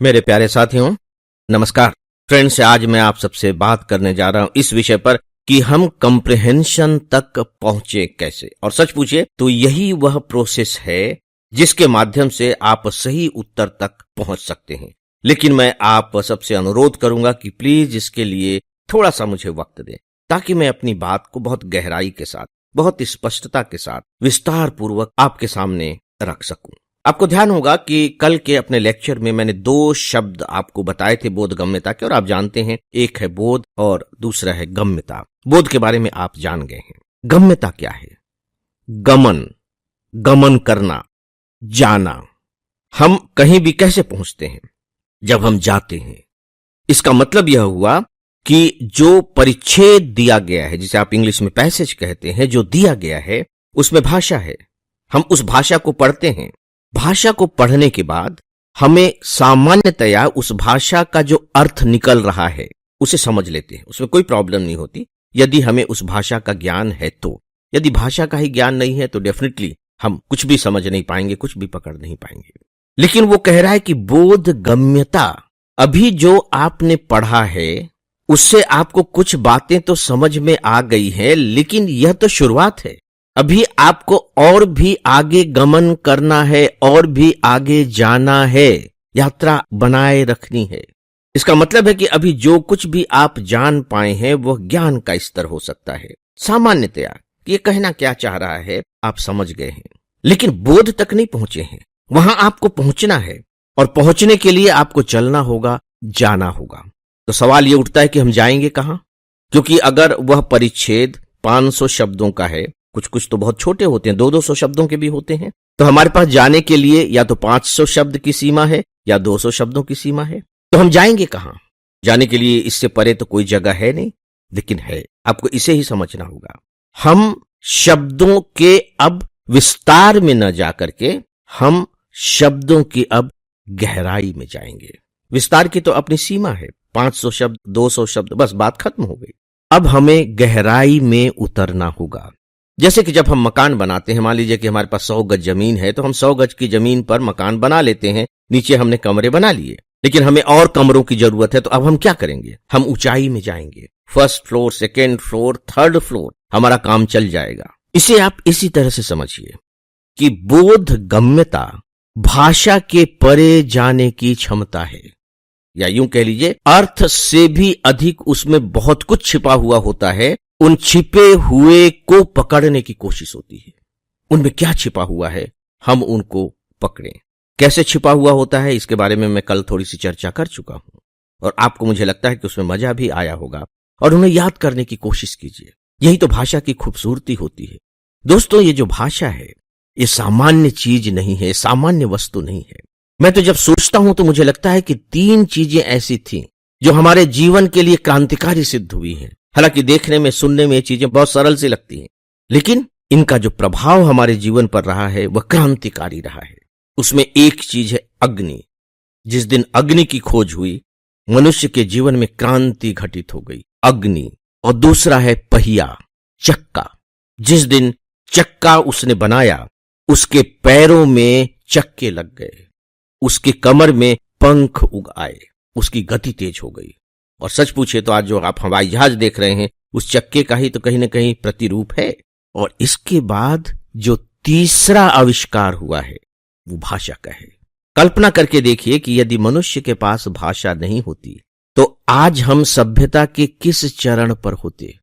मेरे प्यारे साथियों, नमस्कार। फ्रेंड्स, आज मैं आप सबसे बात करने जा रहा हूं इस विषय पर कि हम कंप्रिहेंशन तक पहुंचे कैसे। और सच पूछिए तो यही वह प्रोसेस है जिसके माध्यम से आप सही उत्तर तक पहुंच सकते हैं। लेकिन मैं आप सबसे अनुरोध करूंगा कि प्लीज इसके लिए थोड़ा सा मुझे वक्त दें, ताकि मैं अपनी बात को बहुत गहराई के साथ, बहुत स्पष्टता के साथ, विस्तार पूर्वक आपके सामने रख सकूं। आपको ध्यान होगा कि कल के अपने लेक्चर में मैंने 2 शब्द आपको बताए थे बोधगम्यता के, और आप जानते हैं एक है बोध और दूसरा है गम्यता। बोध के बारे में आप जान गए हैं। गम्यता क्या है? गमन करना, जाना। हम कहीं भी कैसे पहुंचते हैं? जब हम जाते हैं। इसका मतलब यह हुआ कि जो परिच्छेद दिया गया है, जिसे आप इंग्लिश में पैसेज कहते हैं, जो दिया गया है उसमें भाषा है। हम उस भाषा को पढ़ते हैं। भाषा को पढ़ने के बाद हमें सामान्यतया उस भाषा का जो अर्थ निकल रहा है उसे समझ लेते हैं। उसमें कोई प्रॉब्लम नहीं होती यदि हमें उस भाषा का ज्ञान है तो। यदि भाषा का ही ज्ञान नहीं है तो डेफिनेटली हम कुछ भी समझ नहीं पाएंगे, कुछ भी पकड़ नहीं पाएंगे। लेकिन वो कह रहा है कि बोध गम्यता, अभी जो आपने पढ़ा है उससे आपको कुछ बातें तो समझ में आ गई है, लेकिन यह तो शुरुआत है। अभी आपको और भी आगे गमन करना है, और भी आगे जाना है, यात्रा बनाए रखनी है। इसका मतलब है कि अभी जो कुछ भी आप जान पाए हैं वह ज्ञान का स्तर हो सकता है। सामान्यतया ये कहना क्या चाह रहा है आप समझ गए हैं, लेकिन बोध तक नहीं पहुंचे हैं। वहां आपको पहुंचना है, और पहुंचने के लिए आपको चलना होगा, जाना होगा। तो सवाल यह उठता है कि हम जाएंगे कहां? क्योंकि अगर वह परिच्छेद 500 शब्दों का है, कुछ कुछ तो बहुत छोटे होते हैं, 200-200 शब्दों के भी होते हैं, तो हमारे पास जाने के लिए या तो 500 शब्द की सीमा है या 200 शब्दों की सीमा है। तो हम जाएंगे कहां? जाने के लिए इससे परे तो कोई जगह है नहीं, लेकिन है। आपको इसे ही समझना होगा। हम शब्दों के अब विस्तार में न जाकर के हम शब्दों की अब गहराई में जाएंगे। विस्तार की तो अपनी सीमा है, 500 शब्द, 200 शब्द, बस बात खत्म हो गई। अब हमें गहराई में उतरना होगा। जैसे कि जब हम मकान बनाते हैं, मान लीजिए कि हमारे पास 100 गज जमीन है, तो हम 100 गज की जमीन पर मकान बना लेते हैं। नीचे हमने कमरे बना लिए, लेकिन हमें और कमरों की जरूरत है। तो अब हम क्या करेंगे? हम ऊंचाई में जाएंगे। 1st floor, 2nd floor, 3rd floor, हमारा काम चल जाएगा। इसे आप इसी तरह से समझिए कि बोध गम्यता भाषा के परे जाने की क्षमता है, या यूं कह लीजिए अर्थ से भी अधिक उसमें बहुत कुछ छिपा हुआ होता है। उन छिपे हुए को पकड़ने की कोशिश होती है। उनमें क्या छिपा हुआ है, हम उनको पकड़ें। कैसे छिपा हुआ होता है इसके बारे में मैं कल थोड़ी सी चर्चा कर चुका हूं, और आपको मुझे लगता है कि उसमें मजा भी आया होगा, और उन्हें याद करने की कोशिश कीजिए। यही तो भाषा की खूबसूरती होती है। दोस्तों, ये जो भाषा है ये सामान्य चीज नहीं है, सामान्य वस्तु नहीं है। मैं तो जब सोचता हूं तो मुझे लगता है कि 3 चीजें ऐसी थीं जो हमारे जीवन के लिए क्रांतिकारी सिद्ध हुई हैं। हालांकि देखने में, सुनने में ये चीजें बहुत सरल सी लगती हैं, लेकिन इनका जो प्रभाव हमारे जीवन पर रहा है वह क्रांतिकारी रहा है। उसमें एक चीज है अग्नि। जिस दिन अग्नि की खोज हुई, मनुष्य के जीवन में क्रांति घटित हो गई, अग्नि। और दूसरा है पहिया, चक्का। जिस दिन चक्का उसने बनाया, उसके पैरों में चक्के लग गए, उसकी कमर में पंख उग आए, उसकी गति तेज हो गई। और सच पूछे तो आज जो आप हवाई जहाज देख रहे हैं उस चक्के का ही तो कहीं ना कहीं प्रतिरूप है। और इसके बाद जो तीसरा आविष्कार हुआ है वो भाषा का है। कल्पना करके देखिए कि यदि मनुष्य के पास भाषा नहीं होती तो आज हम सभ्यता के किस चरण पर होते?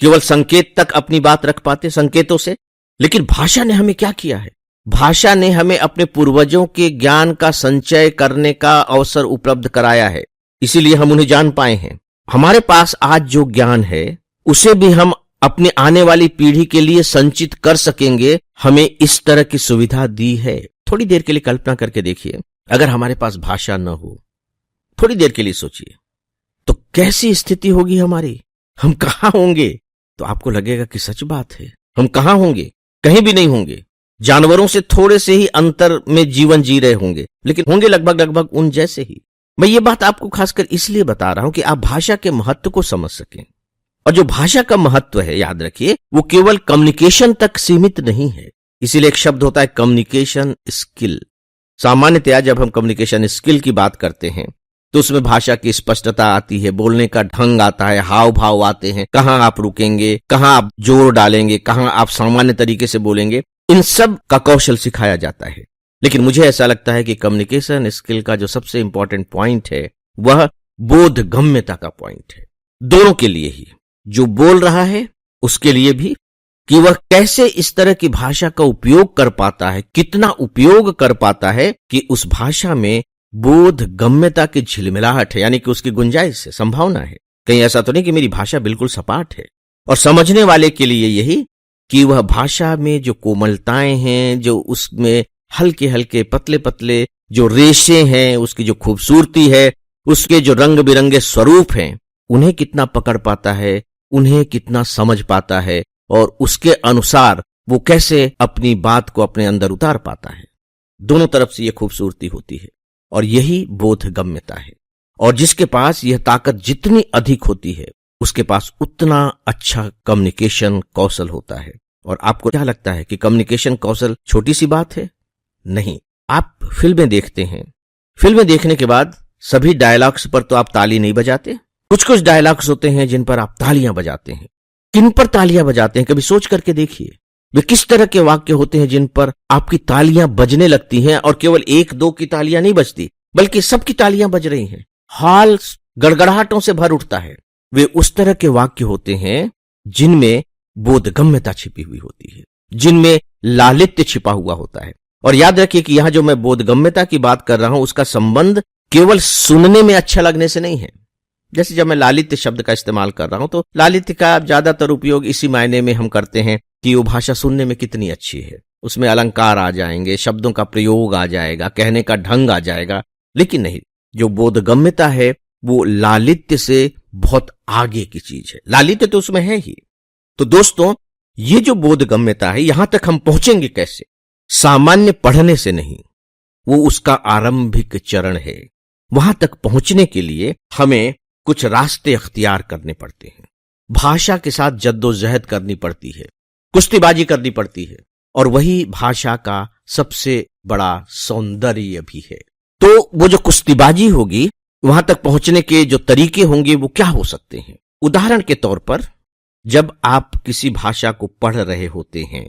केवल संकेत तक अपनी बात रख पाते, संकेतों से। लेकिन भाषा ने हमें क्या किया है? भाषा ने हमें अपने पूर्वजों के ज्ञान का संचय करने का अवसर उपलब्ध कराया है, इसीलिए हम उन्हें जान पाए हैं। हमारे पास आज जो ज्ञान है उसे भी हम अपनी आने वाली पीढ़ी के लिए संचित कर सकेंगे। हमें इस तरह की सुविधा दी है। थोड़ी देर के लिए कल्पना करके देखिए, अगर हमारे पास भाषा न हो, थोड़ी देर के लिए सोचिए, तो कैसी स्थिति होगी हमारी? हम कहां होंगे? तो आपको लगेगा कि सच बात है। हम कहां होंगे? कहीं भी नहीं होंगे। जानवरों से थोड़े से ही अंतर में जीवन जी रहे होंगे, लेकिन होंगे लगभग लगभग उन जैसे ही। मैं ये बात आपको खासकर इसलिए बता रहा हूं कि आप भाषा के महत्व को समझ सकें। और जो भाषा का महत्व है, याद रखिए, वो केवल कम्युनिकेशन तक सीमित नहीं है। इसीलिए एक शब्द होता है कम्युनिकेशन स्किल। सामान्यतया जब हम कम्युनिकेशन स्किल की बात करते हैं तो उसमें भाषा की स्पष्टता आती है, बोलने का ढंग आता है, हाव भाव आते हैं, कहाँ आप रुकेंगे, कहाँ आप जोर डालेंगे, कहाँ आप सामान्य तरीके से बोलेंगे, इन सब का कौशल सिखाया जाता है। लेकिन मुझे ऐसा लगता है कि कम्युनिकेशन स्किल का जो सबसे इंपॉर्टेंट पॉइंट है वह बोधगम्यता का पॉइंट है। दोनों के लिए ही, जो बोल रहा है उसके लिए भी, कि वह कैसे इस तरह की भाषा का उपयोग कर पाता है, कितना उपयोग कर पाता है कि उस भाषा में बोधगम्यता की झिलमिलाहट है, यानी कि उसकी गुंजाइश है, संभावना है। कहीं ऐसा तो नहीं कि मेरी भाषा बिल्कुल सपाट है। और समझने वाले के लिए यही कि वह भाषा में जो कोमलताएं हैं, जो उसमें हल्के हल्के पतले पतले जो रेशे हैं, उसकी जो खूबसूरती है, उसके जो रंग बिरंगे स्वरूप हैं, उन्हें कितना पकड़ पाता है, उन्हें कितना समझ पाता है और उसके अनुसार वो कैसे अपनी बात को अपने अंदर उतार पाता है। दोनों तरफ से यह खूबसूरती होती है और यही बोधगम्यता है। और जिसके पास यह ताकत जितनी अधिक होती है उसके पास उतना अच्छा कम्युनिकेशन कौशल होता है। और आपको क्या लगता है कि कम्युनिकेशन कौशल छोटी सी बात है? नहीं। आप फिल्में देखते हैं, फिल्में देखने के बाद सभी डायलॉग्स पर तो आप ताली नहीं बजाते। कुछ कुछ डायलॉग्स होते हैं जिन पर आप तालियां बजाते हैं। किन पर तालियां बजाते हैं? कभी सोच करके देखिए, वे किस तरह के वाक्य होते हैं जिन पर आपकी तालियां बजने लगती हैं और केवल एक दो की तालियां नहीं बजती बल्कि सबकी तालियां बज रही हैं, हॉल गड़गड़ाहटों से भर उठता है। वे उस तरह के वाक्य होते हैं जिनमें बोधगम्यता छिपी हुई होती है, जिनमें लालित्य छिपा हुआ होता है। और याद रखिए कि यहां जो मैं बोधगम्यता की बात कर रहा हूं उसका संबंध केवल सुनने में अच्छा लगने से नहीं है। जैसे जब मैं लालित्य शब्द का इस्तेमाल कर रहा हूं तो लालित्य का ज्यादातर उपयोग इसी मायने में हम करते हैं कि वो भाषा सुनने में कितनी अच्छी है, उसमें अलंकार आ जाएंगे, शब्दों का प्रयोग आ जाएगा, कहने का ढंग आ जाएगा। लेकिन नहीं, जो बोधगम्यता है वो लालित्य से बहुत आगे की चीज है। लालित्य तो उसमें है ही। तो दोस्तों, ये जो बोधगम्यता है, यहां तक हम पहुंचेंगे कैसे? सामान्य पढ़ने से नहीं, वो उसका आरंभिक चरण है। वहां तक पहुंचने के लिए हमें कुछ रास्ते अख्तियार करने पड़ते हैं। भाषा के साथ जद्दोजहद करनी पड़ती है, कुश्तीबाजी करनी पड़ती है, और वही भाषा का सबसे बड़ा सौंदर्य भी है। तो वो जो कुश्तीबाजी होगी, वहां तक पहुंचने के जो तरीके होंगे वो क्या हो सकते हैं? उदाहरण के तौर पर, जब आप किसी भाषा को पढ़ रहे होते हैं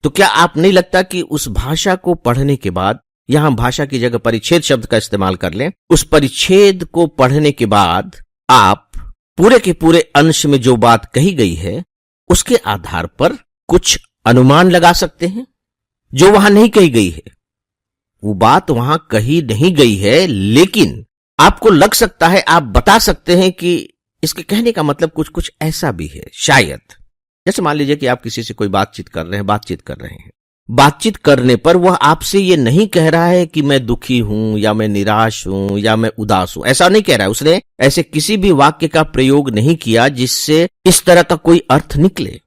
तो क्या आप नहीं लगता कि उस भाषा को पढ़ने के बाद, यहां भाषा की जगह परिच्छेद शब्द का इस्तेमाल कर लें, उस परिच्छेद को पढ़ने के बाद आप पूरे के पूरे अंश में जो बात कही गई है उसके आधार पर कुछ अनुमान लगा सकते हैं जो वहां नहीं कही गई है। वो बात वहां कही नहीं गई है, लेकिन आपको लग सकता है, आप बता सकते हैं कि इसके कहने का मतलब कुछ कुछ ऐसा भी है शायद। जैसे मान लीजिए कि आप किसी से कोई बातचीत कर रहे हैं, बातचीत करने पर वह आपसे ये नहीं कह रहा है कि मैं दुखी हूं या मैं निराश हूं या मैं उदास हूं, ऐसा नहीं कह रहा है। उसने ऐसे किसी भी वाक्य का प्रयोग नहीं किया जिससे इस तरह का कोई अर्थ निकले।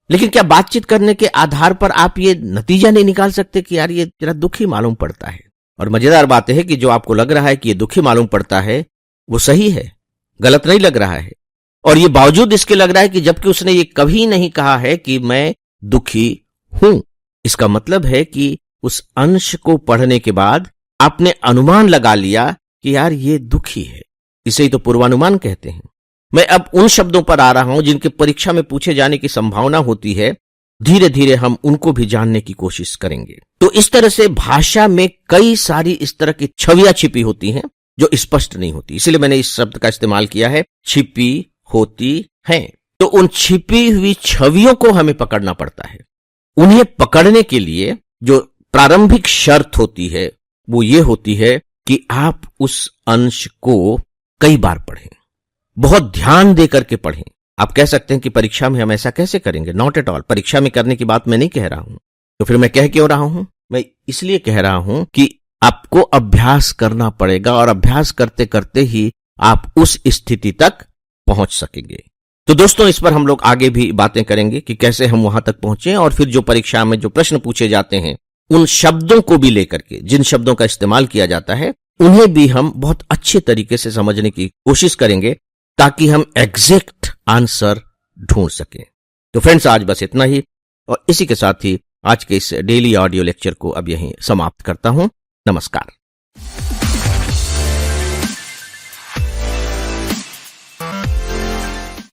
लेकिन क्या बातचीत करने के आधार पर आप ये नतीजा नहीं निकाल सकते कि यार ये जरा दुखी मालूम पड़ता है? और मजेदार बात है कि जो आपको लग रहा है कि ये दुखी मालूम पड़ता है वो सही है, गलत नहीं लग रहा है। और ये बावजूद इसके लग रहा है कि जबकि उसने ये कभी नहीं कहा है कि मैं दुखी हूं। इसका मतलब है कि उस अंश को पढ़ने के बाद आपने अनुमान लगा लिया कि यार ये दुखी है। इसे ही तो पूर्वानुमान कहते हैं। मैं अब उन शब्दों पर आ रहा हूं जिनके परीक्षा में पूछे जाने की संभावना होती है। धीरे धीरे हम उनको भी जानने की कोशिश करेंगे। तो इस तरह से भाषा में कई सारी इस तरह की छवियां छिपी होती हैं जो स्पष्ट नहीं होती। इसलिए मैंने इस शब्द का इस्तेमाल किया है, छिपी होती हैं। तो उन छिपी हुई छवियों को हमें पकड़ना पड़ता है। उन्हें पकड़ने के लिए जो प्रारंभिक शर्त होती है वो ये होती है कि आप उस अंश को कई बार पढ़ें, बहुत ध्यान देकर के पढ़ें। आप कह सकते हैं कि परीक्षा में हम ऐसा कैसे करेंगे? Not at all. परीक्षा में करने की बात मैं नहीं कह रहा हूं। तो फिर मैं कह क्यों रहा हूं? मैं इसलिए कह रहा हूं कि आपको अभ्यास करना पड़ेगा और अभ्यास करते करते ही आप उस स्थिति तक पहुंच सकेंगे। तो दोस्तों, इस पर हम लोग आगे भी बातें करेंगे कि कैसे हम वहां तक पहुंचे, और फिर जो परीक्षा में जो प्रश्न पूछे जाते हैं उन शब्दों को भी लेकर के, जिन शब्दों का इस्तेमाल किया जाता है, उन्हें भी हम बहुत अच्छे तरीके से समझने की कोशिश करेंगे ताकि हम एग्जैक्ट आंसर ढूंढ सकें। तो फ्रेंड्स, आज बस इतना ही, और इसी के साथ ही आज के इस डेली ऑडियो लेक्चर को अब यहीं समाप्त करता हूं। नमस्कार।